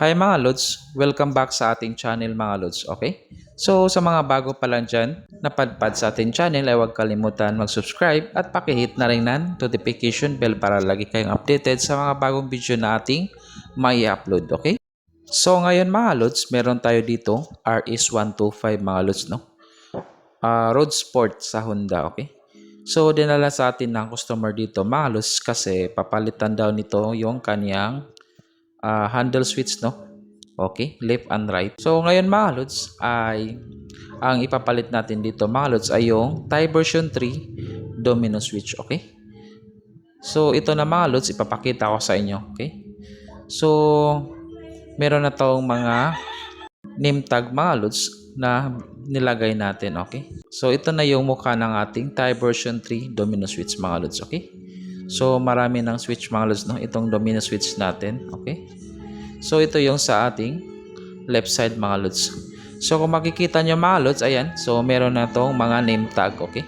Hi mga Lods, welcome back sa ating channel mga Lods, okay? So sa mga bago pa lang dyan, napadpad sa ating channel ay huwag kalimutan mag-subscribe at pakihit na rin ng notification bell para lagi kayong updated sa mga bagong video na ating may upload, okay? So ngayon mga Lods, meron tayo dito RS125 mga Lods, no? Road Sport sa Honda, okay? So dinala sa atin ng customer dito mga Lods kasi papalitan daw nito yung kanyang handle switch, no? Okay, left and right. So ngayon mga lods ay ang ipapalit natin dito mga lods ay yung Thai version 3 domino switch, okay? So ito na mga lods ipapakita ko sa inyo, okay? So meron na tong mga name tag mga lods na nilagay natin, okay? So ito na yung mukha ng ating Thai version 3 domino switch mga lods, okay? So marami ng switch mga lods, no? Itong domino switch natin, okay? So ito yung sa ating left side mga lods. So kung makikita nyo mga lods, ayan. So meron na tong mga name tag, okay?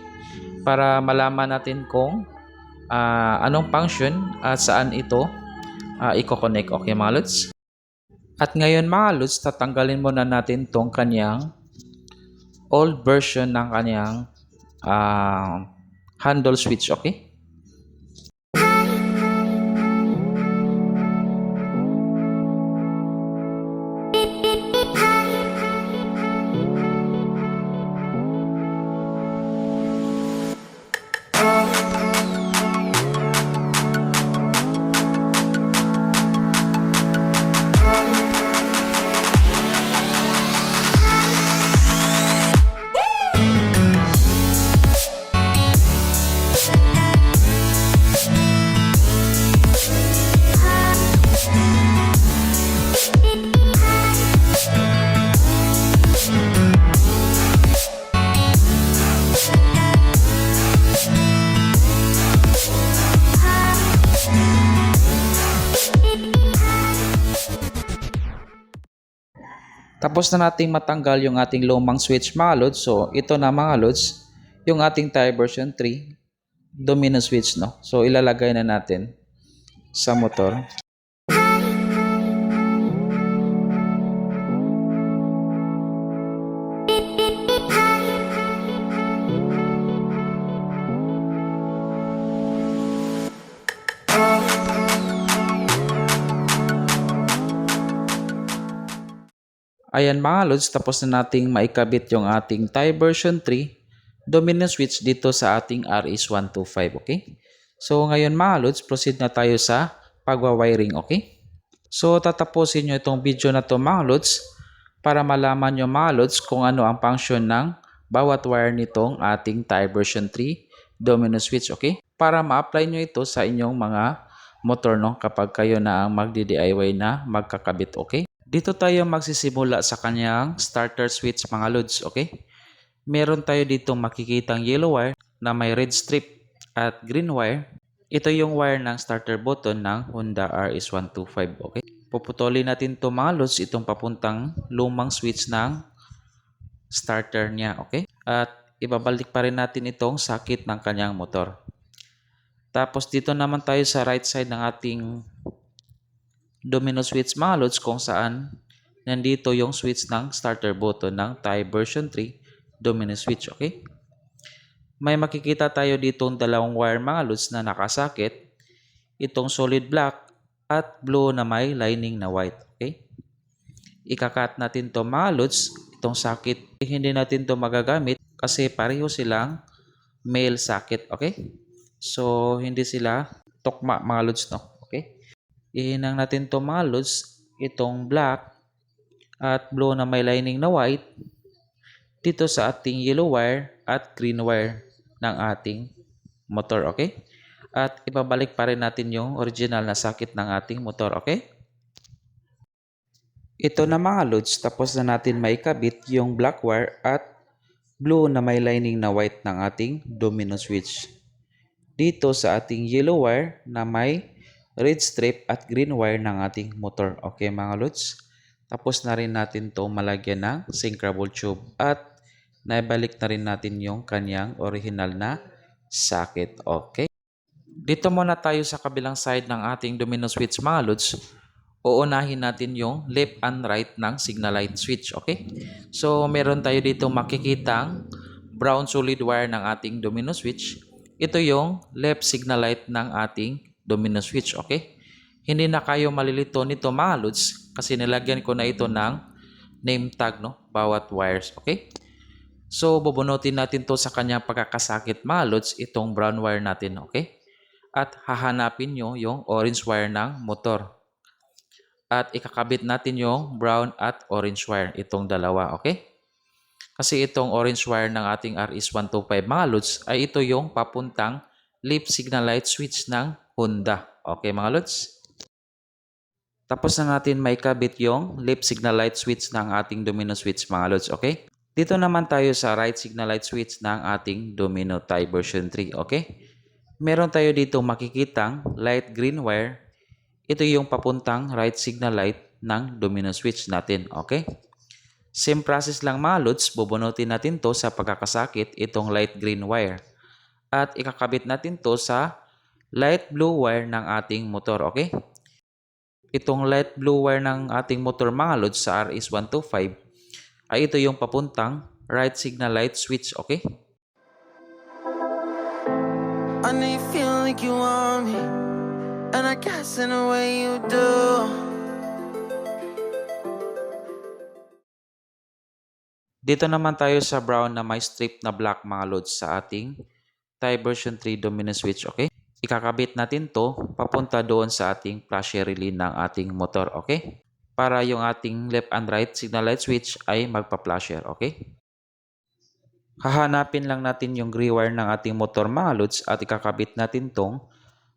Para malaman natin kung anong function at saan ito i-connect, okay mga lods? At ngayon mga lods, tatanggalin muna natin tong kanyang old version ng kanyang handle switch, okay? Tapos na nating matanggal yung ating lumang switch mga lods. So ito na mga lods, yung ating Thai version 3 domino switch, no? So ilalagay na natin sa motor. Ayan mga lods, tapos na nating maikabit yung ating Thai version 3 domino switch dito sa ating RS125, okay? So ngayon mga lods, proceed na tayo sa pagwa-wiring, okay? So tatapusin nyo itong video na to mga lods para malaman nyo mga lods kung ano ang function ng bawat wire nitong ating Thai version 3 domino switch, okay? Para ma-apply nyo ito sa inyong mga motor, no? Kapag kayo na ang magdi-DIY na magkakabit, okay? Dito tayo magsisimula sa kanyang starter switch mga lods, okay? Meron tayo dito makikitang yellow wire na may red strip at green wire. Ito yung wire ng starter button ng Honda RS125, okay? Puputulin natin to mga lods, itong papuntang lumang switch ng starter niya, okay? At ibabalik pa rin natin itong sakit ng kanyang motor. Tapos dito naman tayo sa right side ng ating domino switch mga lods kung saan nandito yung switch ng starter button ng Thai version 3 domino switch, okay? May makikita tayo ditong dalawang wire mga lods na nakasakit, itong solid black at blue na may lining na white, okay? Ikakat natin to mga lods, itong sakit hindi natin to magagamit kasi pareho silang male socket, okay? So hindi sila tukma mga lods, no? Okay? Ihinang natin to mga lods, itong black at blue na may lining na white dito sa ating yellow wire at green wire ng ating motor, okay? At ibabalik pa rin natin yung original na sakit ng ating motor, okay? Ito na mga lods, tapos na natin maikabit yung black wire at blue na may lining na white ng ating domino switch dito sa ating yellow wire na may red strip at green wire ng ating motor. Okay mga lods? Tapos na rin natin to malagyan ng syncrable tube at naibalik na rin natin yung kanyang original na socket. Okay? Dito muna tayo sa kabilang side ng ating domino switch mga lods. uunahin natin yung left and right ng signal light switch, okay? So, meron tayo dito makikitang brown solid wire ng ating domino switch. Ito yung left signal light ng ating domino switch, okay? Hindi na kayo malilito nito mga lods kasi nilagyan ko na ito ng name tag, no? Bawat wires, okay? So, bubunutin natin to sa kanyang pagkakasakit mga lods, itong brown wire natin, okay? At hahanapin nyo yung orange wire ng motor. At ikakabit natin yung brown at orange wire, itong dalawa, okay? Kasi itong orange wire ng ating RS125 mga lods ay ito yung papuntang left signal light switch ng Honda. Okay mga lods? Tapos na natin may kabit yung left signal light switch ng ating domino switch mga lods, okay? Dito naman tayo sa right signal light switch ng ating domino tie version 3, okay? Meron tayo dito makikitang light green wire. Ito yung papuntang right signal light ng domino switch natin, okay? Same process lang mga lods, bubunutin natin to sa pagkakasakit itong light green wire. At ikakabit natin to sa light blue wire ng ating motor, okay? Itong light blue wire ng ating motor mga lods sa RS125 ay ito yung papuntang right signal light switch, okay? I know you feel like you want me, and I guess in a way you do. Dito naman tayo sa brown na may strip na black mga lods sa ating tie version 3 domino switch, okay? Ikakabit natin to papunta doon sa ating flasher relay ng ating motor, okay? Para yung ating left and right signal light switch ay magpa-flasher, okay? Hahanapin lang natin yung gray wire ng ating motor mga lods at ikakabit natin tong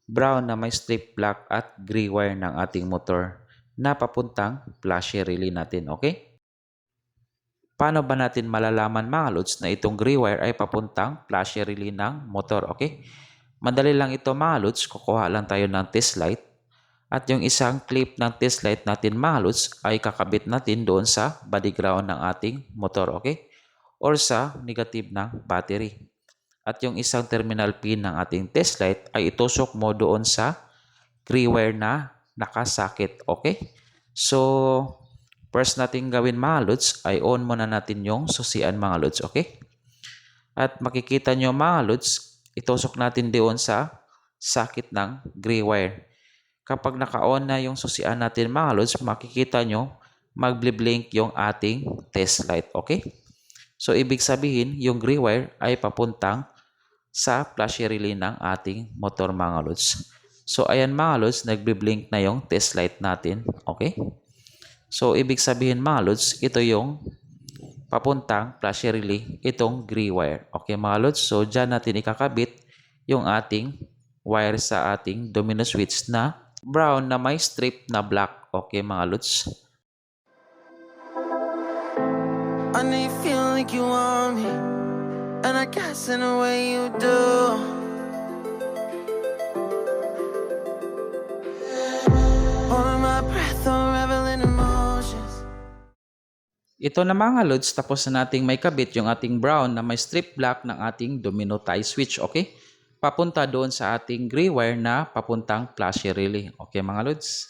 brown na may strip black at gray wire ng ating motor na papuntang flasher relay natin, okay? Paano ba natin malalaman mga lods na itong gray wire ay papuntang flasher relay ng motor, okay? Madali lang ito mga lods, kukuha lang tayo ng test light at yung isang clip ng test light natin mga lods ay kakabit natin doon sa body ground ng ating motor, okay? Or sa negative ng battery. At yung isang terminal pin ng ating test light ay itusok mo doon sa gray wire na nakasakit, okay? So, first natin gawin mga lods ay on muna natin yung susian mga lods, okay? At makikita nyo mga lods, itusok natin doon sa sakit ng gray wire. Kapag naka-on na yung susian natin mga lods, makikita nyo magble-blink yung ating test light, okay? So, ibig sabihin, yung gray wire ay papuntang sa flasher relay ng ating motor mga lods. So, ayan mga lods, nagbe-blink na yung test light natin, okay? So, ibig sabihin mga lods, ito yung papuntang flasher relay, itong gray wire. Okay mga lods, so dyan natin ikakabit yung ating wire sa ating domino switch na brown na may strip na black. Okay mga lods. I know you feel like you want me, and I guess in a way you do. Holding my breath, unraveling emotions. Ito na mga lods, tapos na nating may kabit yung ating brown na may strip black ng ating domino tie switch, okay? Papunta doon sa ating gray wire na papuntang flasher relay. Okay mga lods?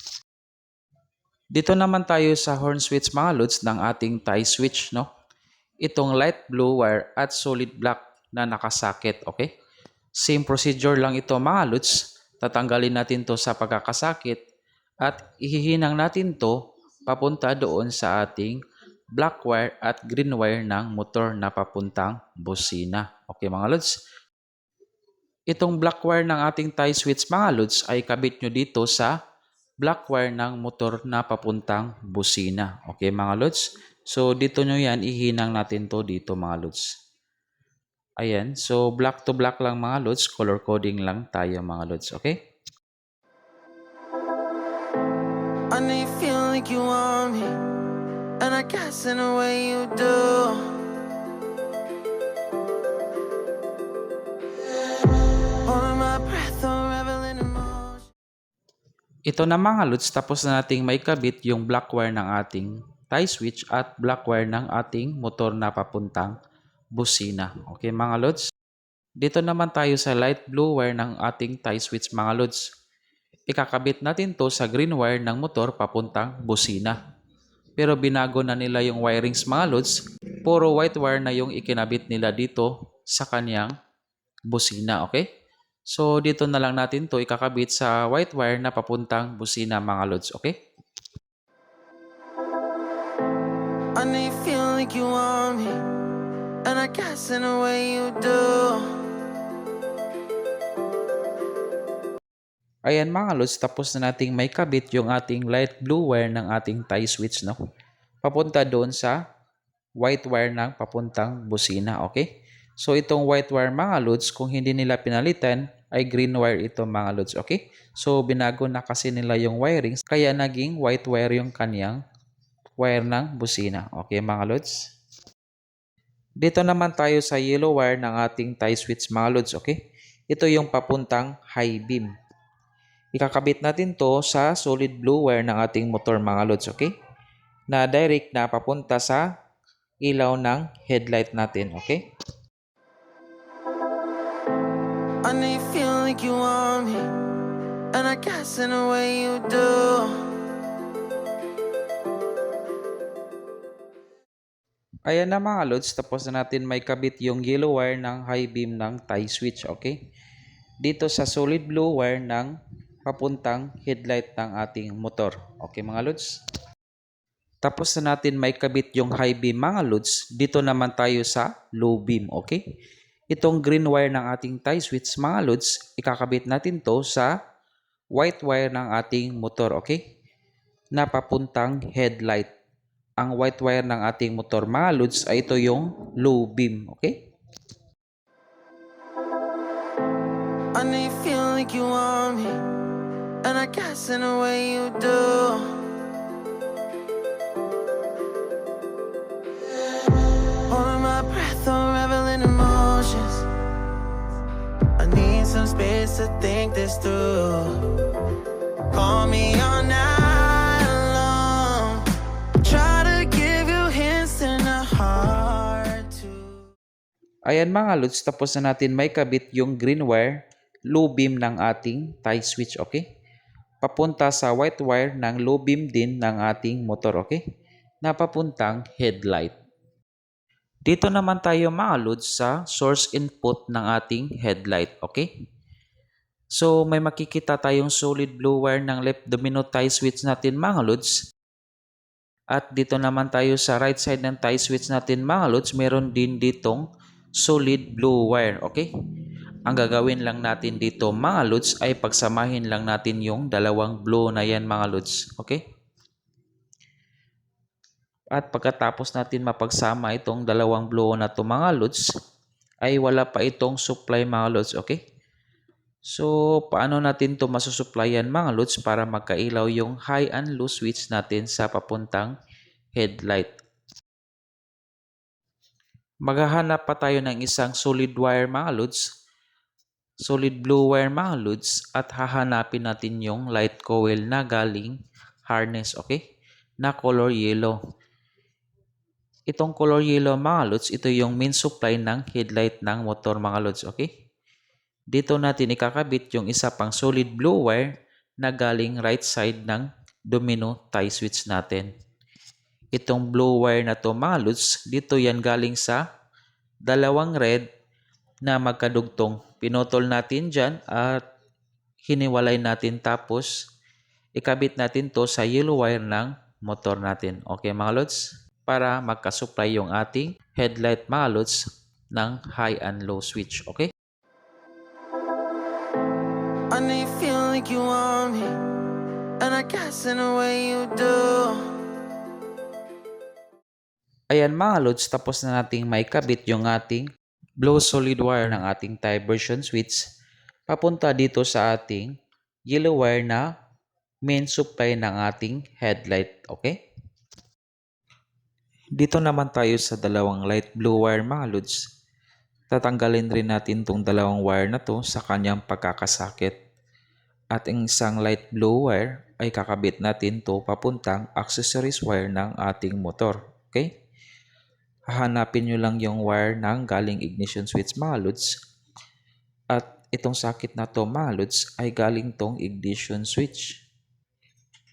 Dito naman tayo sa horn switch mga lods ng ating tie switch, no? Itong light blue wire at solid black na nakasakit, okay? Same procedure lang ito mga lods. Tatanggalin natin to sa pagkakasakit at ihihinang natin to papunta doon sa ating black wire at green wire ng motor na papuntang busina. Okay mga lods? Itong black wire ng ating tie switch mga lods ay kabit nyo dito sa black wire ng motor na papuntang busina. Okay mga lods? So dito nyo yan, ihinang natin to dito mga lods. Ayan, so black to black lang mga lods, color coding lang tayo mga lods, okay? I know you feel like you want me, and I guess in a way you do. Holding my breath, unraveling emotions. Ito na mga lods, tapos na nating may kabit yung black wire ng ating tie switch at black wire ng ating motor na papuntang busina. Okay mga lods? Dito naman tayo sa light blue wire ng ating tie switch mga lods. ikakabit natin to sa green wire ng motor papuntang busina. Pero binago na nila yung wirings mga lods. Puro white wire na yung ikinabit nila dito sa kanyang busina, okay? So dito na lang natin to ikakabit sa white wire na papuntang busina mga lods, okay? I know you feel like you want me, and I guess in a way you do. Ayan mga lods, tapos na nating may kabit yung ating light blue wire ng ating tie switch, no? Papunta doon sa white wire ng papuntang busina, okay? So itong white wire mga lods, kung hindi nila pinalitan, ay green wire ito mga lods, okay? So binago na kasi nila yung wirings, kaya naging white wire yung kanyang wire ng busina, okay mga lods? Dito naman tayo sa yellow wire ng ating tie switch mga lods, okay? Ito yung papuntang high beam. Ikakabit natin to sa solid blue wire ng ating motor mga lods, okay? Na direct na papunta sa ilaw ng headlight natin, okay? I know you feel like you want me, and I guess in a way you do. Ayan na mga lods, tapos na natin may kabit yung yellow wire ng high beam ng tie switch, okay? Dito sa solid blue wire ng papuntang headlight ng ating motor, okay mga lods? Tapos na natin may kabit yung high beam mga lods, dito naman tayo sa low beam, okay? Itong green wire ng ating tie switch mga lods, ikakabit natin to sa white wire ng ating motor, okay? Na papuntang headlight. Ang white wire ng ating motor mga lods ay ito yung low beam, okay? I know you feel like you want me, and I guess in a way you do. Holding my breath, unraveling emotions. I need some space to think this through. Call me all night long. Try to give you hints and a hard to. Ayan mga lods, tapos na natin may kabit yung green wire, low beam ng ating tie switch, okay? Papunta sa white wire ng low beam din ng ating motor, okay? Na papuntang headlight. Dito naman tayo mga lods sa source input ng ating headlight, okay? So may makikita tayong solid blue wire ng left domino tie switch natin mga lods. At dito naman tayo sa right side ng tie switch natin mga lods, meron din ditong solid blue wire, okay? Ang gagawin lang natin dito mga lods ay pagsamahin lang natin yung dalawang blue na yan mga lods, okay? At pagkatapos natin mapagsama itong dalawang blue na to mga lods, ay wala pa itong supply mga lods, okay? So, paano natin to masusupplyan mga lods para magkailaw yung high and low switch natin sa papuntang headlight? Maghahanap pa tayo ng isang solid wire mga lods, solid blue wire mga lods, at hahanapin natin yung light coil na galing harness, okay? Na color yellow. Itong color yellow mga lods, ito yung main supply ng headlight ng motor mga lods, okay? Dito natin ikakabit yung isa pang solid blue wire na galing right side ng domino tie switch natin. Itong blue wire na to mga lods, dito yan galing sa dalawang red na magkadugtong. Pinutol natin dyan at hiniwalay natin, tapos ikabit natin to sa yellow wire ng motor natin. Okay mga lods? Para magkasupply yung ating headlight mga lods ng high and low switch. Okay? I know you feel like you want me, and I guess in a way you do. Ayan mga lods, tapos na nating may kabit yung ating blue solid wire ng ating diversion switch papunta dito sa ating yellow wire na main supply ng ating headlight, okay? Dito naman tayo sa dalawang light blue wire mga lods. Tatanggalin rin natin tong dalawang wire na to sa kanyang pagkakasakit. At ang isang light blue wire ay kakabit natin to papuntang accessories wire ng ating motor, okay? Hahanapin nyo lang yung wire ng galing ignition switch mga lods. At itong socket na to mga lods ay galing tong ignition switch.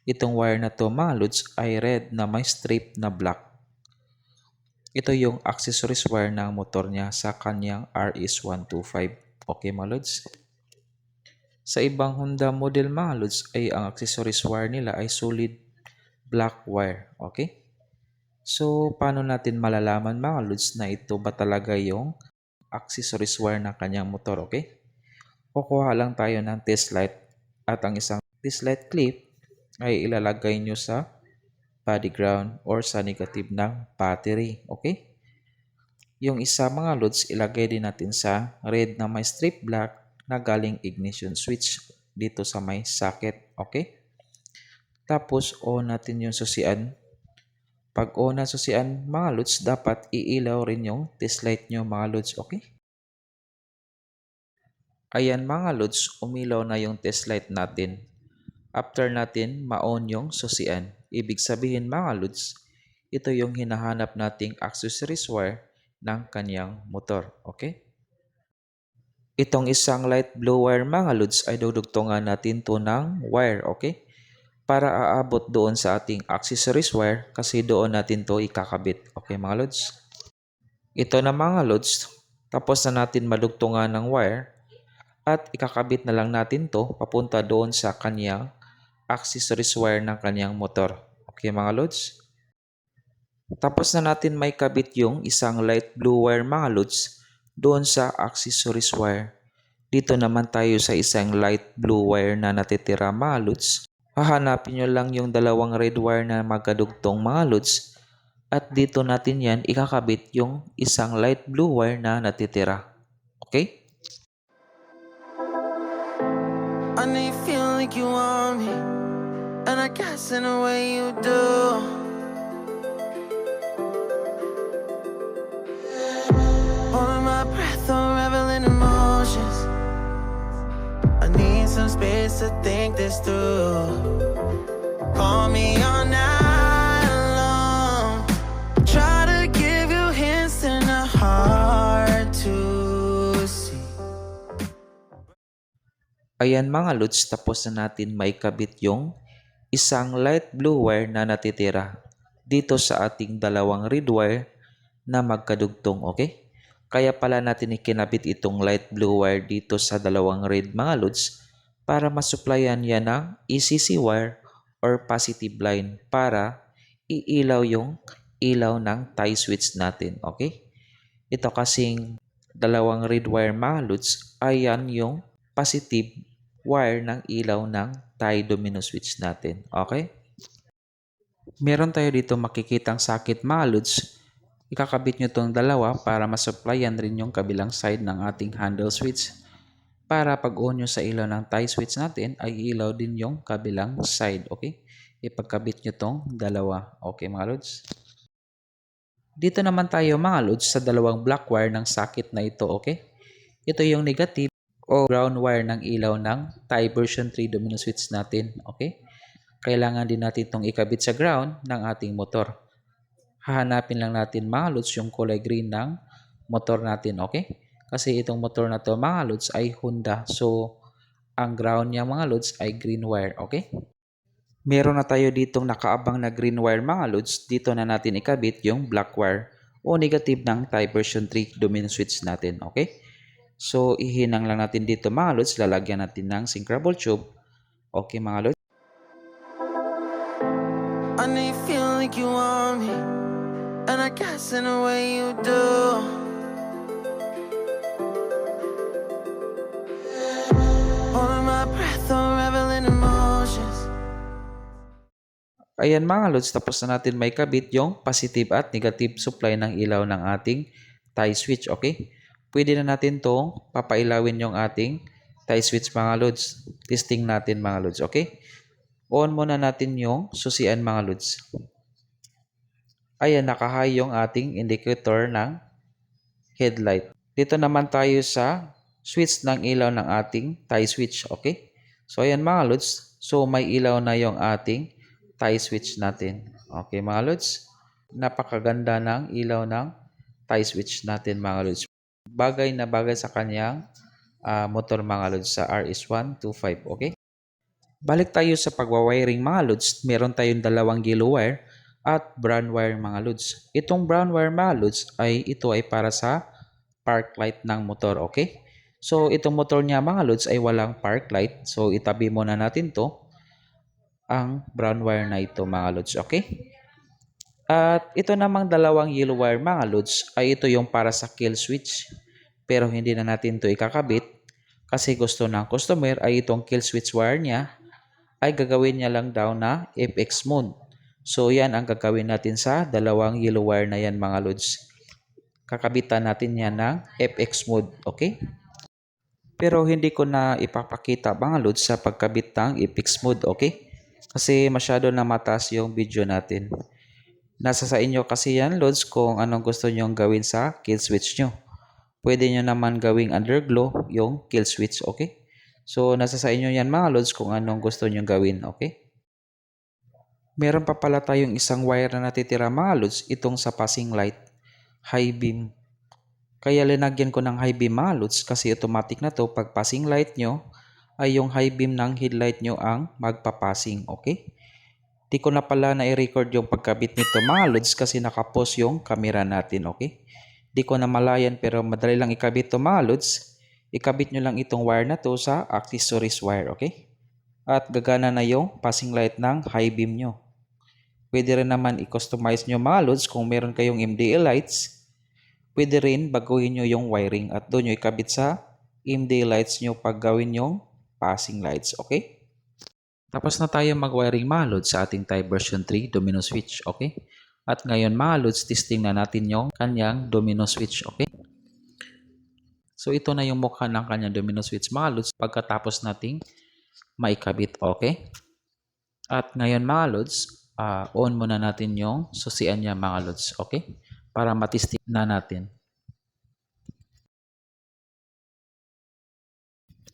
Itong wire na to mga lods ay red na may strip na black. Ito yung accessories wire ng motor niya sa kanyang RS125. Okay mga lods? Sa ibang Honda model mga lods ay ang accessories wire nila ay solid black wire. Okay? So, paano natin malalaman mga lods na ito ba talaga yung accessories wire ng kanyang motor, okay? Kukuha lang tayo ng test light at ang isang test light clip ay ilalagay nyo sa body ground or sa negative ng battery, okay? Yung isa mga lods, ilagay din natin sa red na may strip black na galing ignition switch dito sa may socket, okay? Tapos, on natin yung susian. Pag on na susian mga lods, dapat iilaw rin yung test light nyo mga lods, okay? Ayan mga lods, umilaw na yung test light natin. After natin ma-on yung susian. Ibig sabihin mga lods, ito yung hinahanap nating accessories wire ng kanyang motor, okay? Itong isang light blue wire mga lods ay dudugtungan natin to ng wire, okay? Para aabot doon sa ating accessories wire kasi doon natin to ikakabit. Okay mga lods? Ito na mga lods, tapos na natin madugtungan ng wire at ikakabit na lang natin to papunta doon sa kanyang accessories wire ng kanyang motor. Okay mga lods? Tapos na natin may kabit yung isang light blue wire mga lods doon sa accessories wire. Dito naman tayo sa isang light blue wire na natitira mga lods. Hahanapin nyo lang yung dalawang red wire na magkadugtong mga lods at dito natin yan ikakabit yung isang light blue wire na natitira. Okay? I know you feel like you want me, and I guess in a way you do. Holding my breath, unraveling emotions. I need some space to think this through. Call me all night long. Try to give you hints and a hard to see. Ayan mga lods, tapos na natin may kabit yung isang light blue wire na natitira dito sa ating dalawang red wire na magkadugtong, okay? Kaya pala natin ikinabit itong light blue wire dito sa dalawang red mga lods para masuplayan yan ng ECC wire or positive line para iilaw yung ilaw ng tie switch natin, okay? Ito kasing dalawang red wire mga lods ay yan yung positive wire ng ilaw ng tie domino switch natin, okay? Meron tayo dito makikitang socket mga lods. Ikakabit nyo itong dalawa para masupplyan rin yung kabilang side ng ating handle switch. Para pag on nyo sa ilaw ng tie switch natin ay ilaw din yung kabilang side. Okay? Ipagkabit nyo itong dalawa. Okay mga lods? Dito naman tayo mga lods sa dalawang black wire ng socket na ito. Okay? Ito yung negative o ground wire ng ilaw ng tie version 3 domino switch natin. Okay? Kailangan din natin itong ikabit sa ground ng ating motor. Hahanapin lang natin mga lods yung kulay green ng motor natin, okay? Kasi itong motor na to mga lods ay Honda. So, ang ground niya mga lods ay green wire, okay? Meron na tayo ditong nakaabang na green wire mga lods. Dito na natin ikabit yung black wire o negative ng tie version 3 domino switch natin, okay? So, ihinang lang natin dito mga lods. Lalagyan natin ng syncrable tube. Okay mga lods? I know you feel like you want me, and I guess in a way you do. Holding my breath, unraveling emotions. Ayan mga lods, tapos na natin may kabit yung positive at negative supply ng ilaw ng ating tie switch, okay? Pwede na natin tong papailawin yung ating tie switch mga lods. Testing natin mga lods, okay? On muna natin yung susian mga lods. Ayan, naka-high yung ating indicator ng headlight. Dito naman tayo sa switch ng ilaw ng ating tie switch, okay? So ayan mga lods, so may ilaw na yung ating tie switch natin. Okay mga lods, napakaganda ng ilaw ng tie switch natin mga lods. Bagay na bagay sa kanyang motor mga lods sa RS125. Okay? Balik tayo sa pagwawiring mga lods. Meron tayong dalawang yellow wire at brown wire mga lods. Itong brown wire mga lods ito ay para sa park light ng motor. Okay? So itong motor niya mga lods ay walang park light. So itabi muna natin to ang brown wire na ito mga lods. Okay? At ito namang dalawang yellow wire mga lods ay ito yung para sa kill switch. Pero hindi na natin to ikakabit kasi gusto ng customer ay itong kill switch wire niya ay gagawin niya lang daw na FX mode. So yan ang gagawin natin sa dalawang yellow wire na yan mga lods. Kakabitan natin yan ng FX mode. Okay? Pero hindi ko na ipapakita mga lods sa pagkabit ng FX mode. Okay? Kasi masyado na mataas yung video natin. Nasa sa inyo kasi yan lods kung anong gusto nyong gawin sa kill switch nyo. Pwede nyo naman gawing underglow yung kill switch, okay? So nasa sa inyo yan mga lods kung anong gusto nyong gawin, okay? Meron pa pala tayong isang wire na natitira mga lods, itong sa passing light, high beam. Kaya linagyan ko ng high beam mga lods kasi automatic na to pag passing light nyo ay yung high beam ng headlight nyo ang magpapassing, okay? Di ko na pala na-record yung pagkabit nito mga lods kasi nakapos yung camera natin, okay? Di ko na malayan pero madali lang ikabit to mga lods. Ikabit nyo lang itong wire na to sa accessories wire, okay? At gagana na yung passing light ng high beam nyo. Pwede rin naman i-customize nyo mga lods kung meron kayong MDL lights. Pwede rin baguhin nyo yung wiring at doon nyo ikabit sa MDL lights nyo pag gawin yung passing lights, okay? Tapos na tayo mag-wiring mga lods sa ating Type version 3 domino switch, okay? At ngayon mga lods, testing na natin yung kanyang domino switch, okay? So ito na yung mukha ng kanyang domino switch mga lods pagkatapos nating maikabit, okay? At ngayon mga lods, on muna natin yung susian niya mga lods, okay? Para matesting na natin.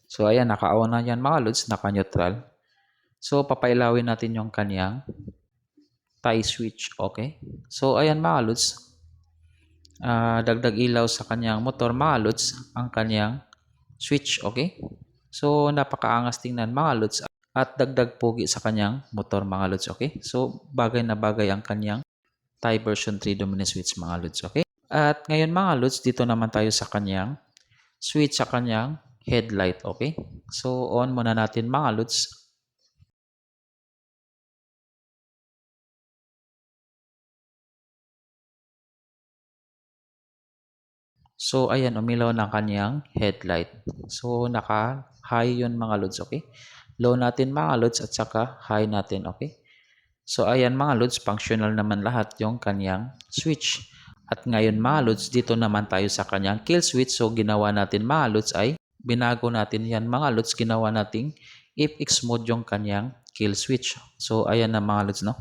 So ayan, naka-on na yan mga lods, naka-neutral. So, papailawin natin yung kanyang tie switch, okay? So, ayan mga lods, dagdag ilaw sa kanyang motor mga lods, ang kanyang switch, okay? So, napakaangas tingnan mga lods at dagdag pogi sa kanyang motor mga lods, okay? So, bagay na bagay ang kanyang tie version 3 domino switch mga lods, okay? At ngayon mga lods, dito naman tayo sa kanyang switch sa kanyang headlight, okay? So, on muna natin mga lods. So, ayan, umilaw ng kanyang headlight. So, naka-high yun mga lods, okay? Low natin mga lods at saka high natin, okay? So, ayan mga lods, functional naman lahat yung kanyang switch. At ngayon mga lods, dito naman tayo sa kanyang kill switch. So, ginawa natin mga lods ay binago natin yan mga lods. Ginawa nating FX mode yung kanyang kill switch. So, ayan na mga lods, no?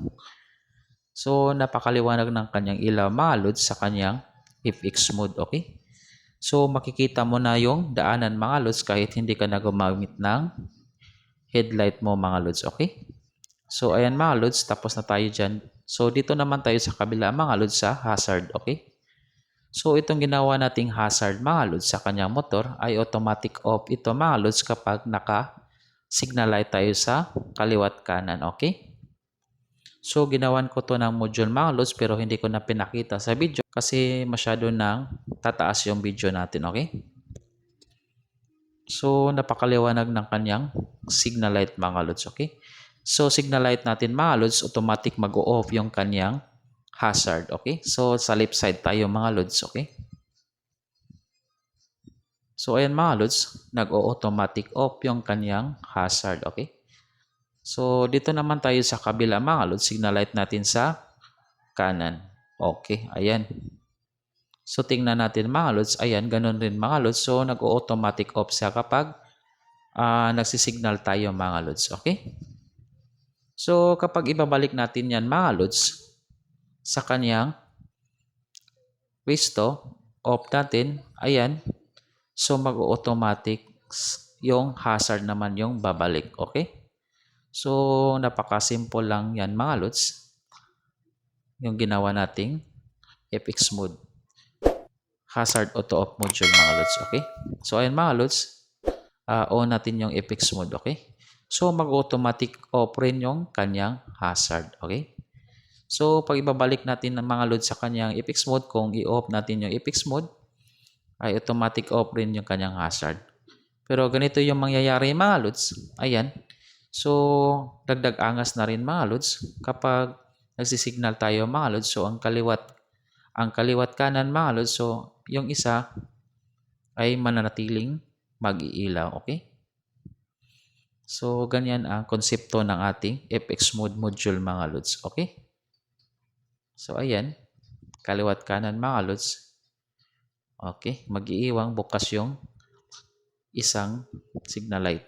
So, napakaliwanag ng kanyang ilaw mga lods sa kanyang FX mode, okay? So, makikita mo na yung daanan mga lods kahit hindi ka na gumamit ng headlight mo mga lods, okay? So, ayan mga lods, tapos na tayo dyan. So, dito naman tayo sa kabila mga lods sa hazard, okay? So, itong ginawa nating hazard mga lods sa kanyang motor ay automatic off ito mga lods kapag naka-signal light tayo sa kaliwat kanan, okay? So, ginawan ko to ng module mga lods pero hindi ko na pinakita sa video kasi masyado nang tataas yung video natin, okay? So, napakaliwanag ng kanyang signal light mga lods, okay? So, signal light natin mga lods, automatic mag-o-off yung kanyang hazard, okay? So, sa left side tayo mga lods, okay? So, ayan mga lods, nag-o-automatic off yung kanyang hazard, okay? So, dito naman tayo sa kabila mga lods, signal light natin sa kanan. Okay, ayan. So, tingnan natin mga lods, ayan, ganun rin mga lods. So, nag-automatic off siya kapag nagsisignal tayo mga lods, okay? So, kapag ibabalik natin yan mga lods sa kanyang pwesto, off natin, ayan. So, mag-automatic yung hazard naman yung babalik, okay? So, napaka-simple lang yan mga lods. Yung ginawa nating FX mode. Hazard auto-off module mga lods, okay? So, ayan mga lods. on natin yung FX mode, okay? So, mag-automatic off rin yung kanyang hazard, okay? So, pag ibabalik natin ng mga load sa kanyang FX mode, kung i-off natin yung FX mode, ay automatic off rin yung kanyang hazard. Pero ganito yung mangyayari mga loads. Ayan. So, dagdag angas na rin mga loads kapag nagsisignal tayo mga loads. So, ang kaliwat kanan mga loads. So, yung isa ay mananatiling mag-iilaw. Okay? So, ganyan ang konsepto ng ating FX mode module mga loads. Okay? So, ayan. Kaliwat kanan mga loads. Okay. Mag-iiwang bukas yung isang signal light.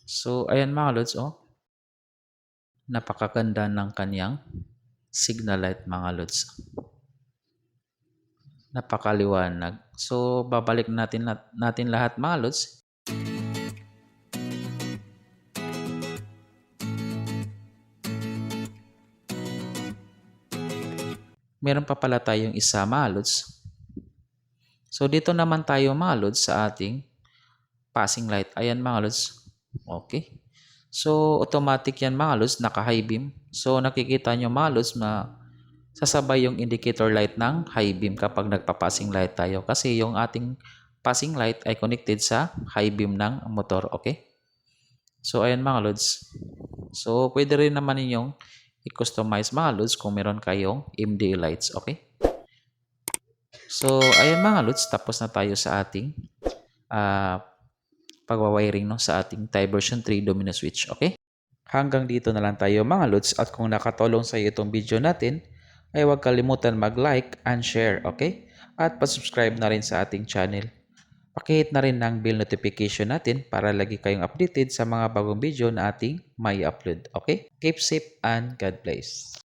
So, ayan mga loads, oh. Napakaganda ng kanyang signal light mga loads. Napakaliwanag. So, babalik natin lahat mga loads. Meron pa pala tayong isa mga loads. So, dito naman tayo mga loads sa ating passing light. Ayan mga loads. Okay. So, automatic yan mga loads, naka-high beam. So, nakikita nyo mga loads na sasabay yung indicator light ng high beam kapag nagpa-passing light tayo. Kasi yung ating passing light ay connected sa high beam ng motor. Okay? So, ayan mga loads. So, pwede rin naman ninyong i-customize mga loads kung meron kayong MDA lights. Okay? So, ayan mga loads. Tapos na tayo sa ating pagwawiring sa ating Thai version 3 domino switch. Okay? Hanggang dito na lang tayo mga loads, at kung nakatulong sa iyo itong video natin, ay huwag kalimutan mag-like and share, okay? At pa-subscribe na rin sa ating channel. Pakihit na rin ng bell notification natin para lagi kayong updated sa mga bagong video na ating may upload, okay? Keep safe and God bless.